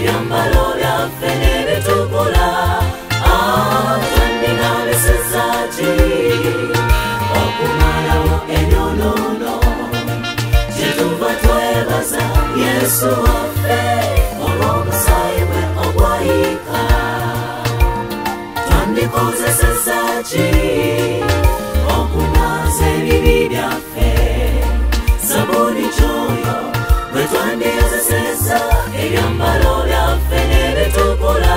ebyambalo byaffe ne bitukula twandina bisizaki okumalawo ebyonoono kyetuva twebaza Yesu waffe olw'omusaayi gwe ogwayika twandikozeseza ki okunaaza ebibi byaffe sabuni kyoyo bwe twandiyozeseza ebyambalo byaffe ne bitukula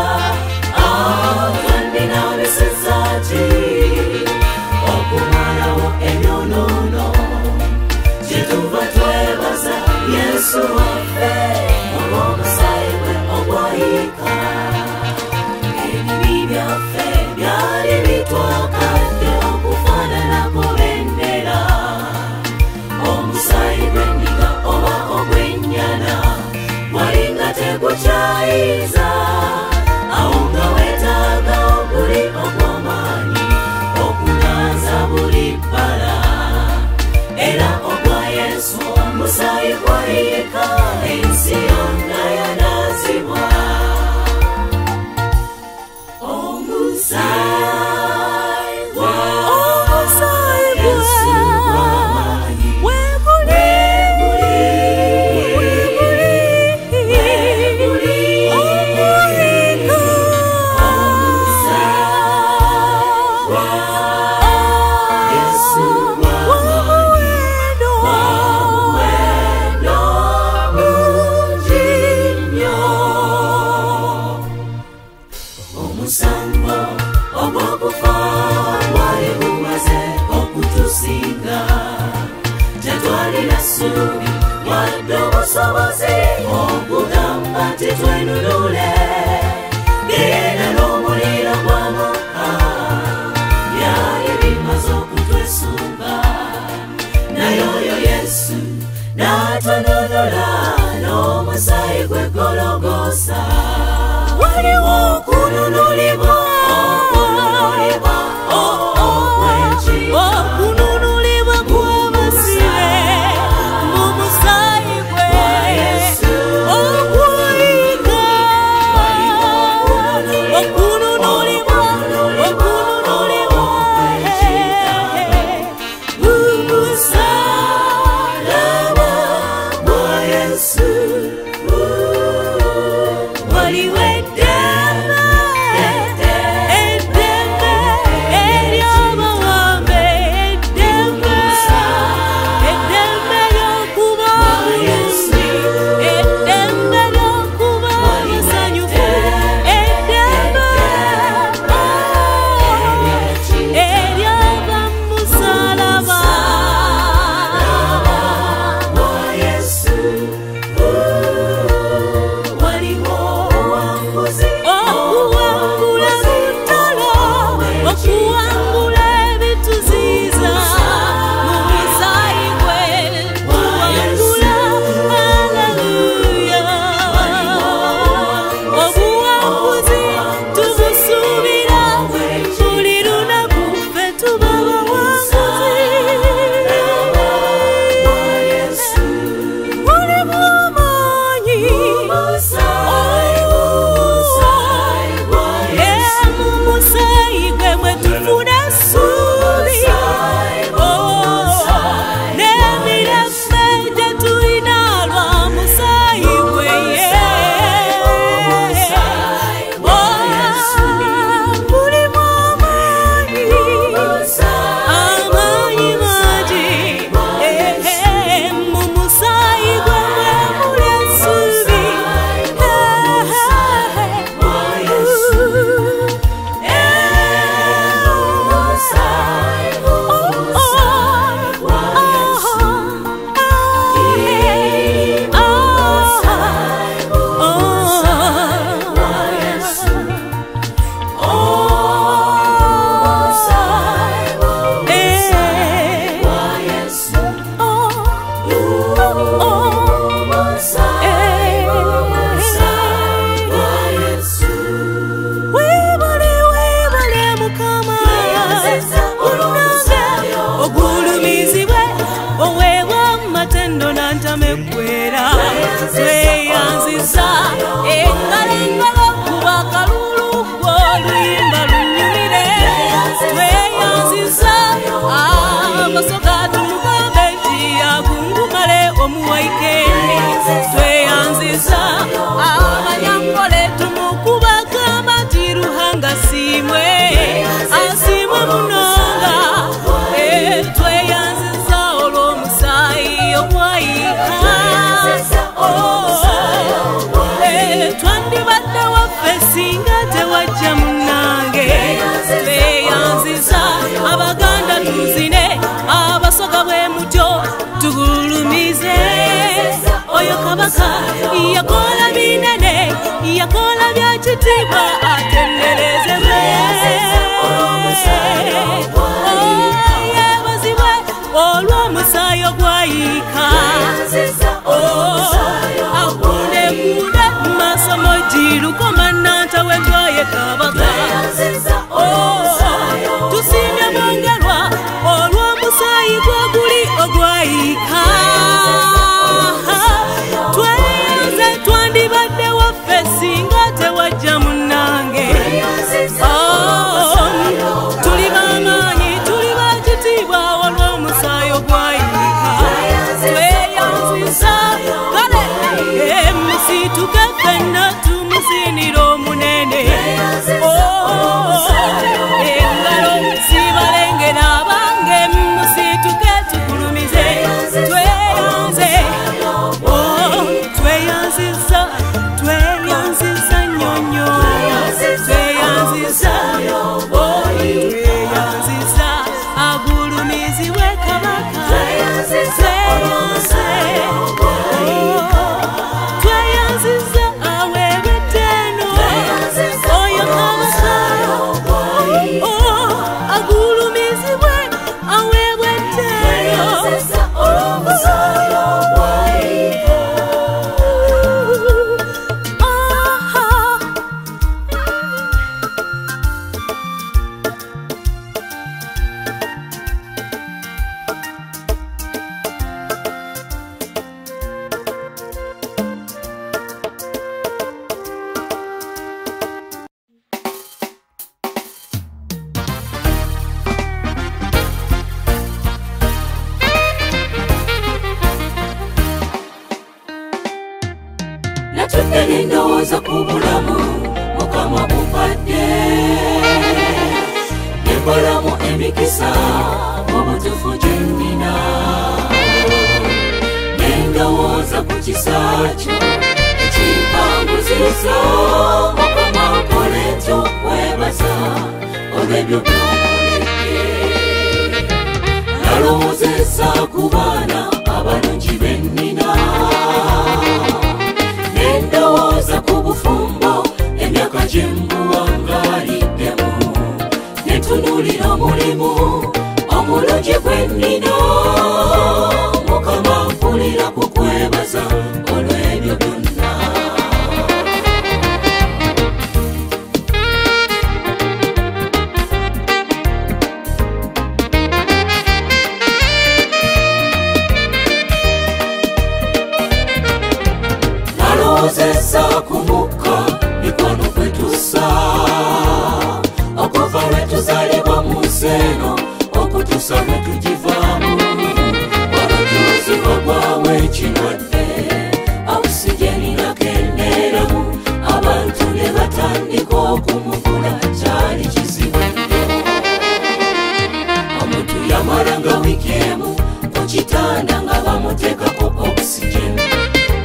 twandina bisizaki okumalawo ebyonoono kyetuva twebaza Yesu waffe olw'omusaayi gwe ogwayika ebibi byaffe byali bitwakadde okufaananako bendera omusaayi gw'endiga oba ogw'ennyana walinga tegukyayiza awo nga weetaaga oguli ogw'amaanyi okunaaza buli bbala era ogwa Yesu omusaayi gwayika ensi yonna yanaazibwa omusaayi gwa Yesu gw'amaanyi omusango ogw'okufa gwali gumaze okutusinga tetwalina ssuubi wadde obusobozi okugamba nti twenunule genda n'omuliro gw'amaka byali bimaze okutwesunga naye oyo Yesu n'atwanunula n'omusaayi gwe Gologoosa waliwo okununulibwa okununulibwa kw'abasibe mu musaayi gwe ogwayika okununulibwa umusaalaba gwa Yesu twandibadde waffe singa tewajja munnange. Tweyanziza Abaganda tuzine, abasoga bwe mutyo tugulumize. Oyo Kabaka yakola binene, yakola bya kitiibwa atenderezebwe. Yebazibwe olw'omusaayi ogwayiika. Akundekunde masomo girukoma nanta wetwaye Kabaka. Tusiimye Bongerwa olw'omusaayi gwoguli ogwayiika. Tweyanze twandibadde waffe singa tewajja munnange. Tuli b'amaanyi, tuli ba kitiibwa olw'omusaayi ogwayiika. Tweyanziza kale musituke ffenna tumusinira omunene. Engalo zibalengera abange musituke tugulumize. Tweyanze tweyanziza, tweyanziza nnyonnyo. Tweyanziza tweyanziza agulumizibwe Kabaka. Tweyanziza aweebwe etteeno oyo Kabaka. Agulumizibwe aweebwe etteeno. Natudde n'endowooza ku bulamu Mukama bupadde, ne mbalamu emikisa obutuufu gye nnina. Ne ndowooza ku kisa kyo ekimpanguziza. Mukama nkole ntya okwebaza olw'ebyo by'onkoledde. Nalowoozezza ku baana abalungi be nnina. Ndowooza ku bufumbo emyaka gye mbuwangaliddemu. Ne ntunuulira omulimu omulungi gwe nnina. Mukama mpulira kukwebaza olw'ebyo byonna. Nalowoozezza ku mukka mikwano kwe tussa, okuva lwe tuzaalibwa mu nsi eno okutuusa lwe tugivaamu. Wabatuuzi bagwawo ekirwadde, obusigeni nakendeeramu. Abantu ne batandika okumugula, kyali kizibu nnyo. Omuntu yamalanga wiiki emu ku kitanda nga bamuteekako obusigeni.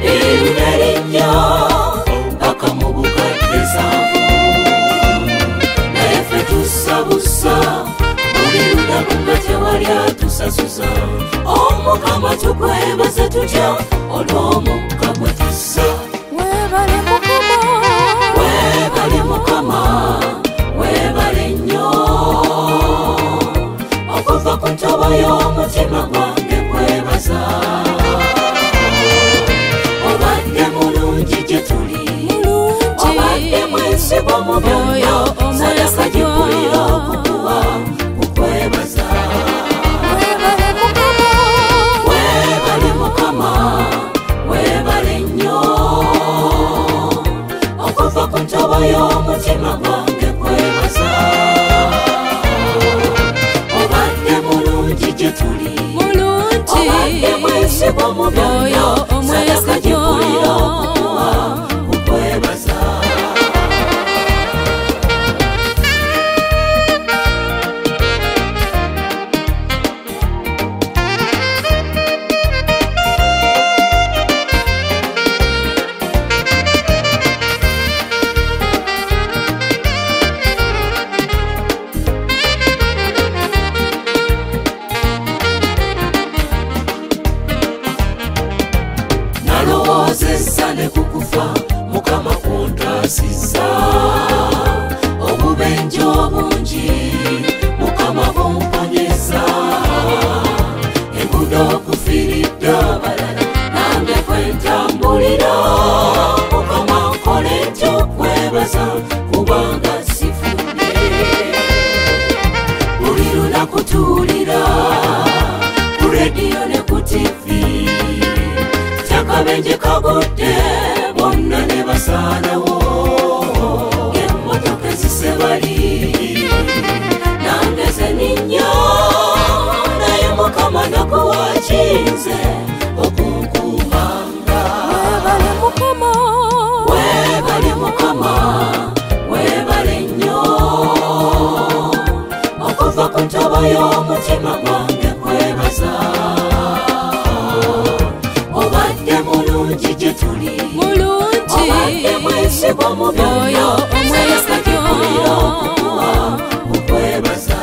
Erinnya mpaka mu bukadde zanvu. Naye ffe tusabusa buli lunaku nga tewali atusasuza. Omukama tukwebaze tutya olw'omukka gwe tussa. Weebale Mukama, Weebale Mukama, weebale nnyo. Okuva ku ntobo y'omutima gwange kwebaza. Obadde mulungi gye tuli, obadde mwesigwa mu byonna. Sadaka gikulira okukuwa kukwebaza. Weebale Mukama, weebale nnyo. Okuva ku ntobo y'omutima gwange kwebaza. Obadde mulungi gye tuli, obadde mwesigwa mu byonna. Sadaka gikulira okukuwa kukwebaza. mpasisa obubenjo bungi mukama bumponyeza engudo kufiridde abalala nange kwentambulira mukama nkole ekyokwebaza kubanga sifudde buli lunaku tuwulira ku rediyo ne ku tivi akabenje kagudde bonna ne basaanawo emmotoka ezisebali nange zeninnya naye mukama nakuwakinze okunkuumanga weebale mukama weebale nnyo okuva ku ntobo y'omutima gwange kwebaza mulungi gye tuli obadde mwesigwa mu byonna omwesigwa okwebaza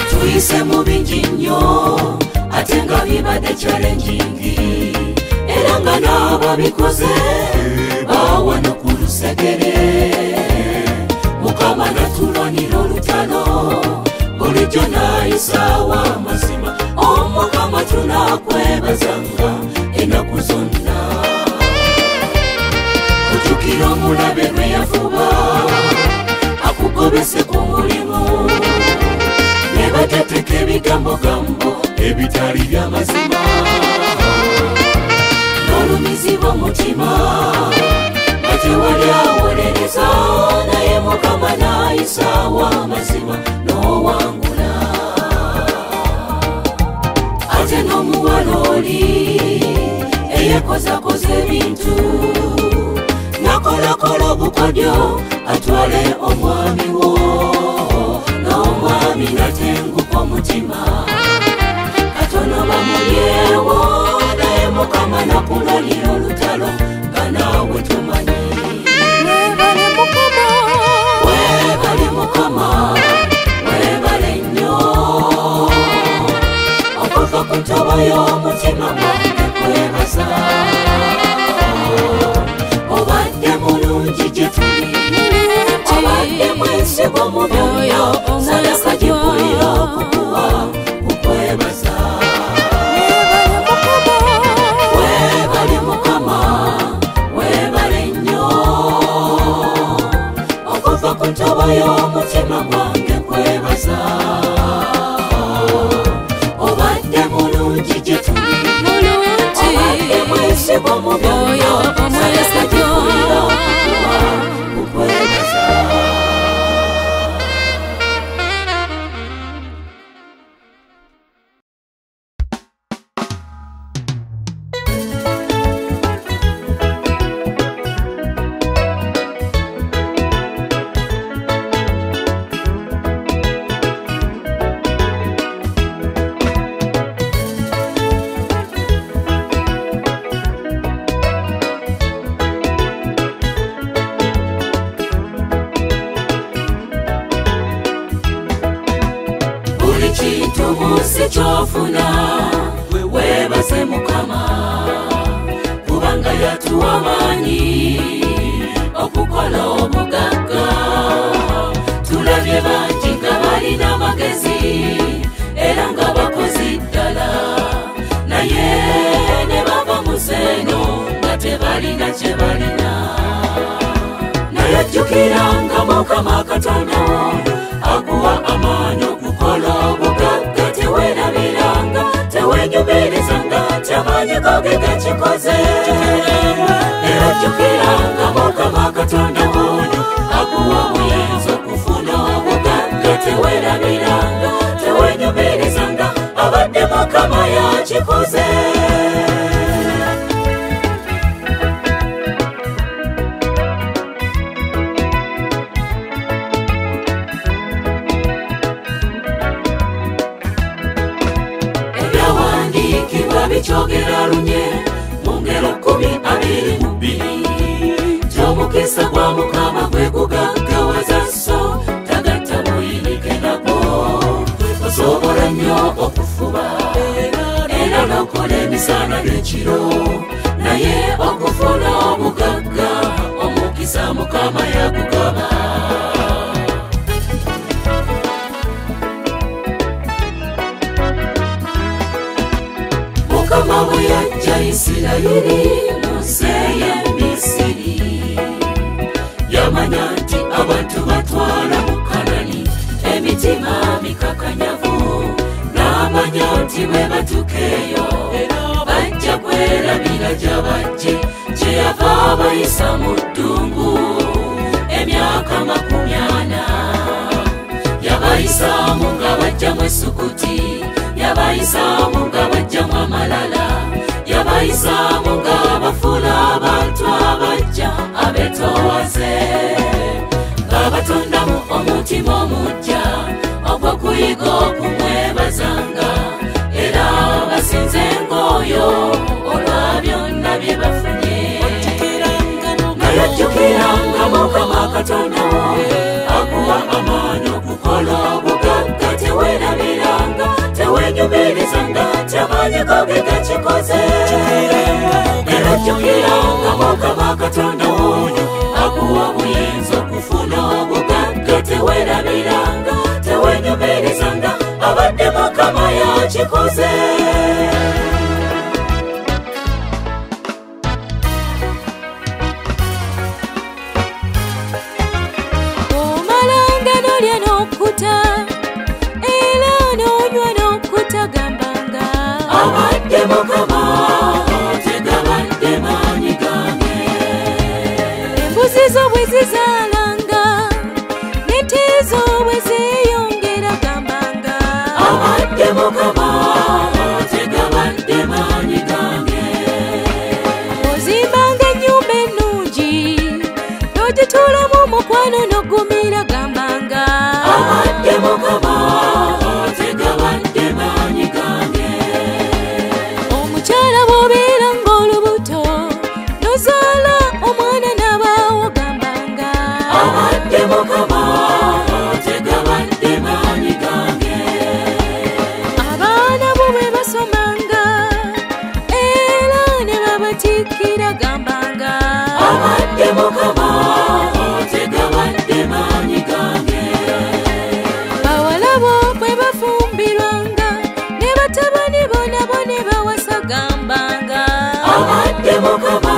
tuyise mu bingi nnyo ate nga bibadde challengingi era nga n'ababikoze bawano ku lusegere mukama natulwanira olutalo bulijjo nayisaawo amazima omukama tunakwebazanga ennaku zonna ojjukira omulabe lwe yafuba akugobese ku mulimu ne bateteka ebigambogambo ebitali by'amazima n'olumizibwa omutima nga tewali awolereza naye mukama nayisaawo amazima n'owangula ate n'omuwala oli eyekozakoza ebintu nakolakola obukodyo atwale omwami wo n'omwami natenguka omutima katono bamulyewo naye mukama nakulwanira olutalo nga naawe tumanyi weebale mukama weebale nnyo okuva ku ntobo y'omutima gwange kwebaza obadde mulungi gye tuli obadde mwesigwa mu byonna sadaka gyekulira okukuwa kukwebaza weebale mukama weebale nnyo okuva ku ntobo y'omutima gwange kwebaza obadde mulungi gye tuli obadde mwesigwa mu byonna sadaka gyekulira okukuwa kukwebaza kintu munsi kyofuna weebaze mukama kubanga yatuwa amaanyi okukola obugagga tulabye bangi nga balina amagezi era nga bakozi ddala naye ne bava mu seeno nga tebalina kye balina naye jjukiranga mukama katonda wo akuwa amaanyi okukola obugagga teweerabiranga tewenyumirizanga kyamaanyi goge gakikoze era jjukiranga mukama katonda woyo akuwa obuyinza okufuna obugagga teweerabiranga tewenyumirizanga abadde mukama yakikoze bikyogera lunye mu ngero 12 gy'omukisa gwa mukama gwe gugaggawaza so tagatta buyinike nagwo osobola nnyo okufuba era n'okola emisana n'ekiro naye okufuna obugagga Mukama yakugaba. Mukama bwe yajja Isirayiri mu nsi y'e Misiri, yamanya nti abantu batwala mu Kanani emitima mikakanyavu, n'amanya nti bwe batuukeeyo bajja kwerabira gy'abajje, kyeyava abayisa mu ddungu emyaka 40. Yabayisaamu nga bajjamu Essukuti, yabayisaamu nga bajjamu Amalala, yabayisaamu nga bafuula abantu abajja abetoowaze, nga batondamu omutima omujja ogw'okuyiga okumwebazanga, era basinzenga oyo olwa byonna bye bafunye. Nayajjukiranga Mukama Katonda wo akuwa amaanyi okukola obugagga, teweerabiranga tewenyumirizanga kyamaanyi go ge gakikoze. Era jjukiranga Mukama Katonda wo akuwa obuyinza okufuna obugagga, teweerabiranga tewenyumirizanga abadde Mukama yakikoze. Abadde Mukama tegabadde maanyi gange. Embuzi zo bwe zizaalanga n'ente zo bwe zeeyongera gambanga. Abadde Mukama tegabadde maanyi gange. Ozimbanga ennyumba ennungi n'ogituulamu omukwano n'oggumira gambanga. Abadde Mukama tegabadde maanyi gange. Omukyala bw'obeera ng'olubuto n'ozaala omwana n'abaawo gambanga. Abadde Mukama tegabadde maanyi gange. Abaana bo bwe basomanga era ne babatikkira gambanga. Abadde Mukama tegabadde maanyi gange. Bawala bo bwe bafumbirwanga ne batabani bo nabo ne bawasa gambanga. Abadde Mukama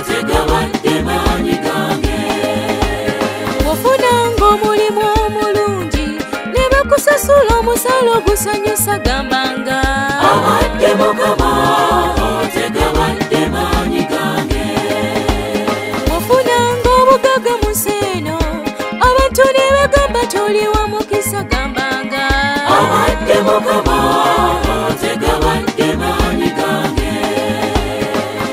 tegabadde maanyi gange. Ofunanga omulimu omulungi ne bakusasula omusala ogusanyusa gambanga. Abadde Mukama tegabadde maanyi gange. Ofunanga obugagga mu nsi eno abantu ne bagamba toli wa mukisa gambanga. Abadde Mukama tegabadde maanyi gange.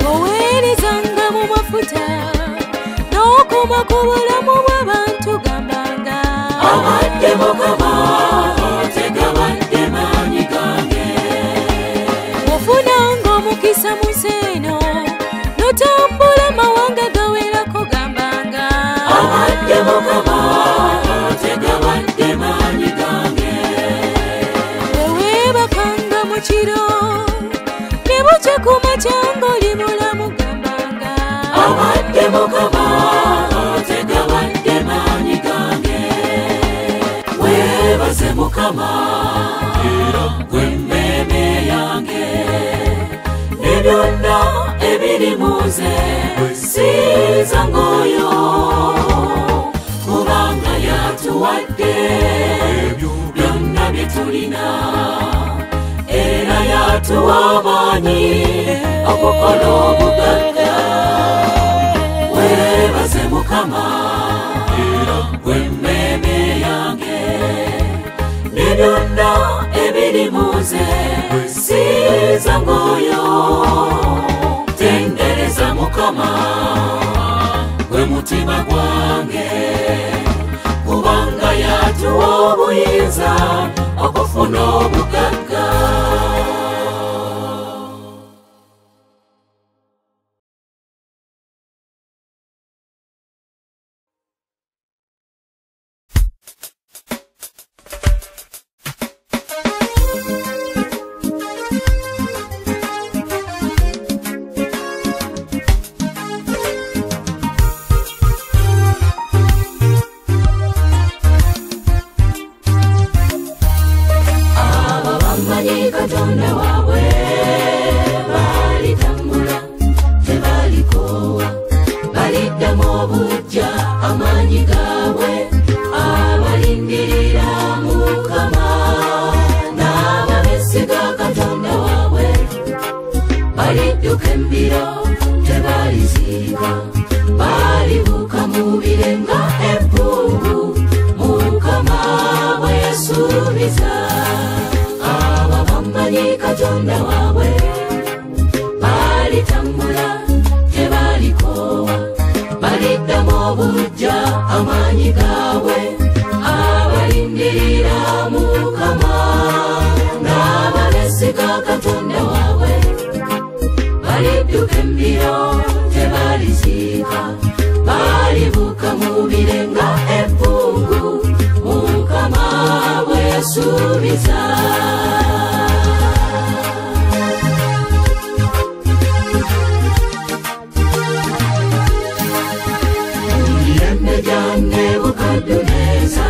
Oweerezanga mu mafuta n'okoma ku bulamu bw'abantu gambanga. Abadde Mukama tegabadde maanyi gange. Ofunanga omukisa mu nsi eno n'otambula amawanga gawerako gambanga. Abadde Mukama tegabadde maanyi gange. Weweebakanga mu kiro ne bukya ku makya ng'oli mulamu gambanga. Abadde Mukama tegabadde maanyi gange. Weebaze Mukama gwe mmeeme yange, ne byonna ebiri mu nze sizanga oyo, kubanga yatuwadde byonna bye tulina, era yatuwa amaanyi okukola obugagga. Weebaze Mukama gwe mmeeme yange, ne byonna ebiri mu nze sizanga oyo. Tendereza Mukama gwe mutima gwange, kubanga yatuwa obuyinza okufuna obugagga. bujja amanyi gawe abalindirira Mukama n'ababesiga Katonda waabwe balidduka embiro tebaliziika balibuuka mu bire nga ebbuubu Mukama bwe yasuubiza abo bamanyi Katonda waabwe balitambula tebalikoowa baliddamu obujja amanyi gaabwe abalindirira Mukama n'ababesiga Katonda waabwe balidduka embiro tebaliziika balibuuka mu bire nga ebbuubu Mukama bwe yasuubiza Nebukadduneeza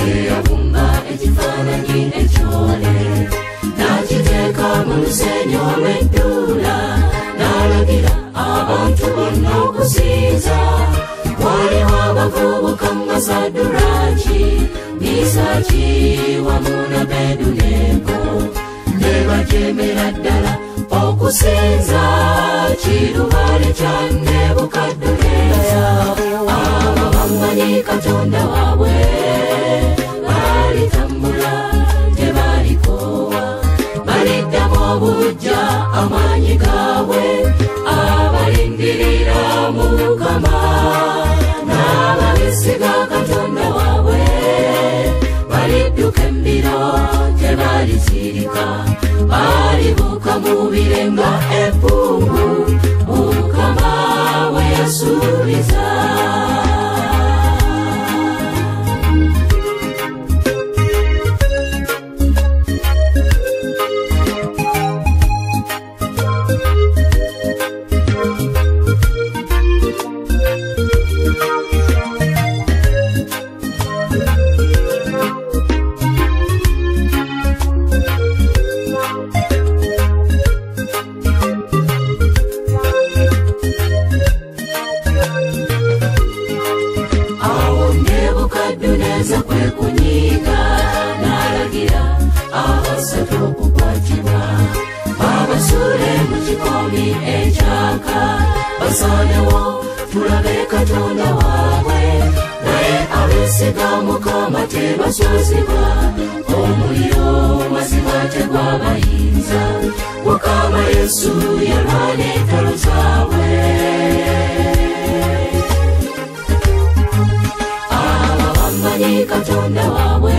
eyabumba ekifaananyi ekyole n'akiteeka mu lusenyi olw'edduula n'alagira abantu bonna okusinza waliwo abavubuka nga Sadulaaki Misaaki wamu n'Abeduneego ne bajeemera ddala okusinza kirubale kya Nebukadduneeza abamanyi Katonda waabwe balitambula tebalikoowa baliddamu obujja amanyi gaabwe abalindirira Mukama n'ababesiga Katonda waabwe balidduka embiro tebaliziika balibuuka mu bire nga ebbuubu Mukama bwe yasuubiza Nebukadduneeza kwe kunyiiga n'alagira abasatu okukwatibwa babasuule mu kikoomi ekyaka basaanewo tulabe Katonda waabwe naye abeesiga Mukama tebasuuzibwa omuliro mazima tegwabayinza Mukama Yesu yalwana entalo zaabwe Katonda waabwe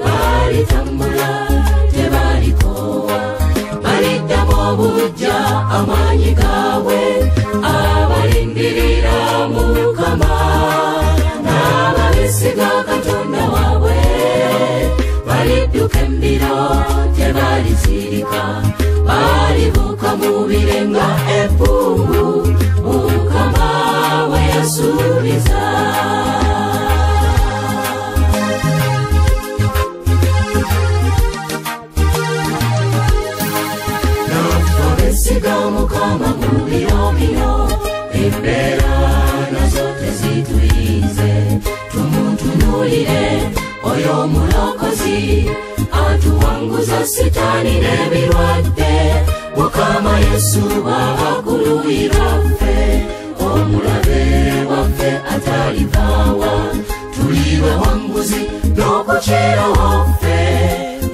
balitambula tebalikoowa baliddamu obujja amanyi gaabwe abalindirira Mukama n'ababesiga Katonda waabwe balidduka embiro tebaliziika balibuuka mu bire nga ebbuubu Mukama bwe yasuubiza Mukama mu biro bino embeera nazo tezituyize tumutunuulire oyo omulokozi atuwanguza Sitaani n'ebirwadde Mukama Yesu baakuluyiraffe omulabe waffe atalivaawa tuli bawanguzi n'okukira waffe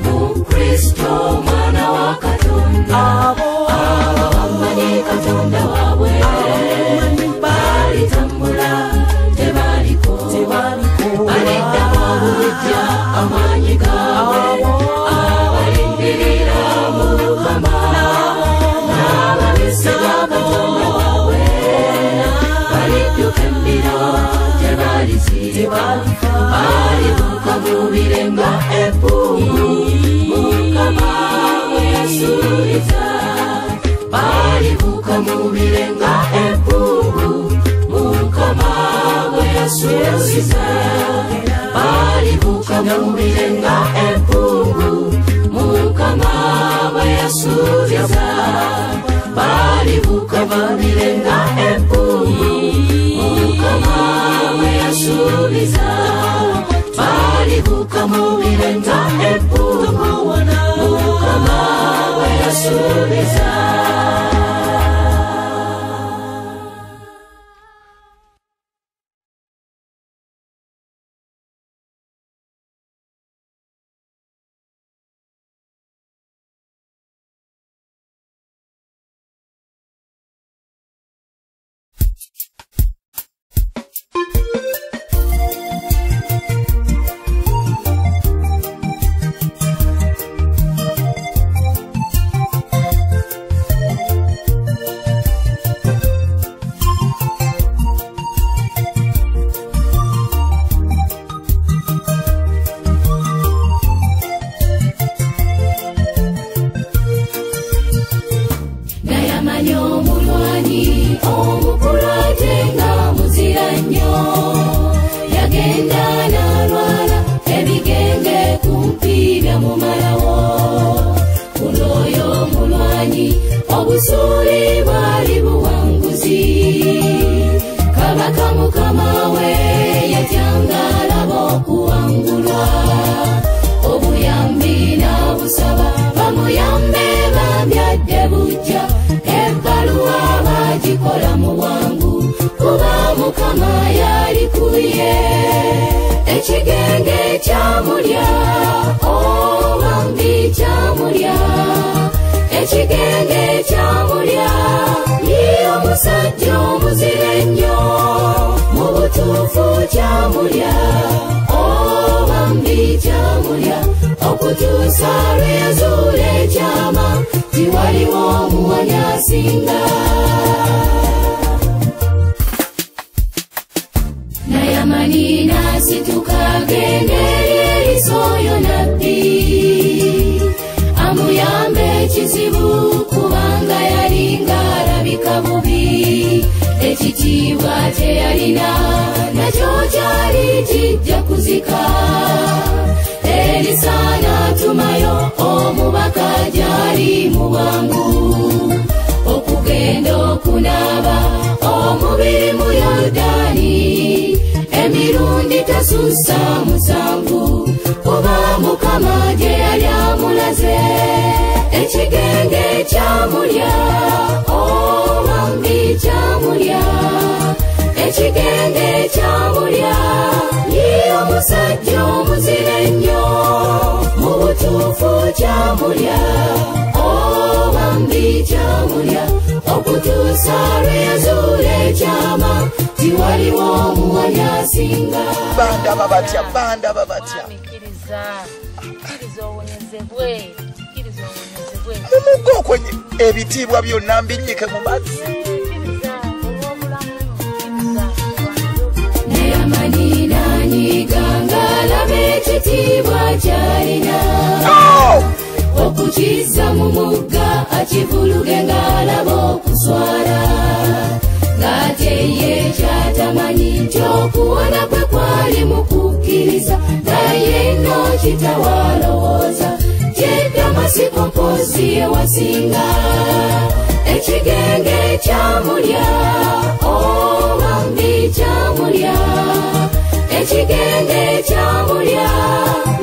mu Kristo Mwana wa Katonda Katonda waabwe balitambula tebalikoowa baliddamu obujja amanyi gaabwe abalindirira Mukama n'ababesiga Katonda waabwe balidduka embiro tebaliziika balibuuka mu bire nga ebbuubu Mukama bwe yasuubiza balibuuka mu bire nga ebbuubu Mukama bwe yasuubiza balibuuka mu bire nga ebbuubu Mukama bwe yasuubiza balibuuka mu bire nga ebbuubu musuubiza. Obusuli bwali buwanguzi kabaka mukama we yatyangala bokuwangulwa obuyambi nabusaba bamuyambe babyadde bujja ebbaluwa bagikola mu bwangu kuba mukama yali kuye ekigenge kyamulya obambi kyamulya ekigenge kyamulya ye omusajja omuzira ennyo mu butuufu kyamulya obambi kyamulya okutuusa lwe yazuula ekyama tiwaliwo omuwanya asinga nayamani nasituka agende eriiso oyo nabbi amuyambe ekizibu kubanga yalinga alabika bubi ekitiibwa teyalina nakyo kyali kijja kuzika erisaana atumayo omubaka gyali mu bwangu okugenda okunaaba omubiri mu Yoludaani emirundi tasussa 7 kuba mukama gye yali amulaze ekigenge kyamulya obambi kyamulya ekigenge kyamulya ye omusajja omuzira ennyo mu butuufu kyamulya obambi kyamulya okutuusa lwe yazuula ekyama tiwaliwo omuwanya asinga bandaba batya mumugo okwenye ebitiibwa byonna mbinyike mu mazzi neyamani nanyiganga alaba ekitiibwa kyalina okukizza mu mugga akivuluge ng'alaba okuswala ng'ate ye kyatamanyi nti okuwona kwe kwali mu kukkiriza naye nno kitawalowooza Damasiko mpozi ewasinga ekigenge kyamulya obambi kyamulya ekigenge kyamulya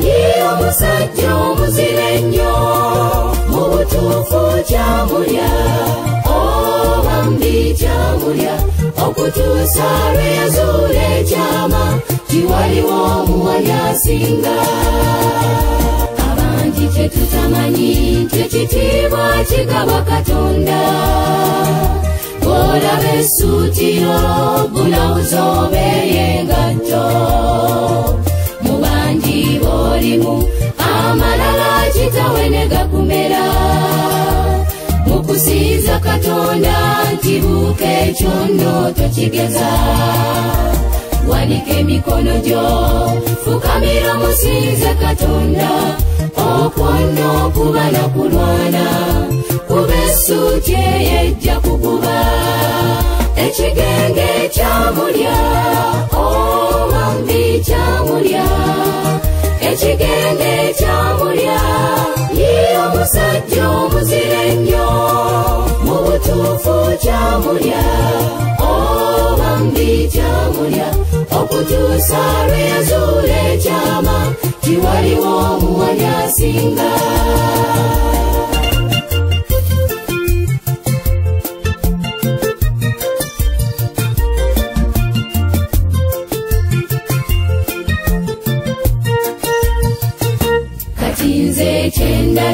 ye omusajja omuzira ennyo mu butuufu kyamulya obambi kyamulya okutuusa lwe yazuula ekyama tiwaliwo omuwanya asinga kye tutamanyi nti ekitiibwa kigaba Katonda olaba essuuti yo bulawuzi oba ey'engatto mu bangi boolimu amalala kitawe ne gakumera mu kusinza Katonda nti buuka ekyo nno tokigeza wanika emikono gyo fukamira musinze Katonda okwonna okuba nakulwana kuba essuuti eyejja kukuba ekigenge kyamulya obambi kyamulya ekigenge kyamulya ye omusajja omuzira ennyo mu butuufu kyamulya obambi kyamulya okutuusa lwe yazuula ekyama tiwaliwo omuwanya asinga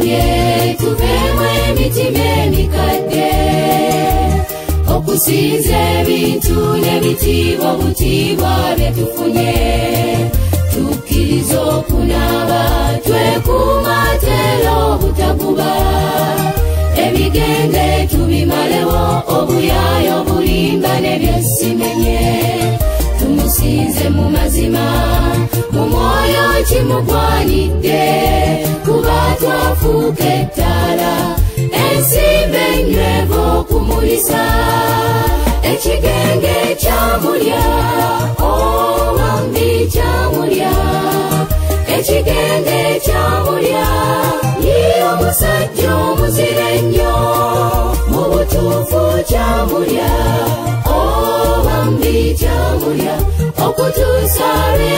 tufuye tuvemu emitima emikadde okusinza ebintu n'ebitiibwa obutiibwa bye tufunye tukkiriza okunaaba twekuuma tera obutaguba ebigenge tubimalewo obuyaayo obulimba n'ebyesimenye tumusinze mu mazima mu mwoyo kimugwanidde kuba twafuuka ettaala ensimba enywevu okumulisa ekigenge kyamulya owambi kyamulya ekigenge kyamulya ye omusajja omuzira ennyo mu butuufu kyamulya owambi kyamulya okutuusa lwe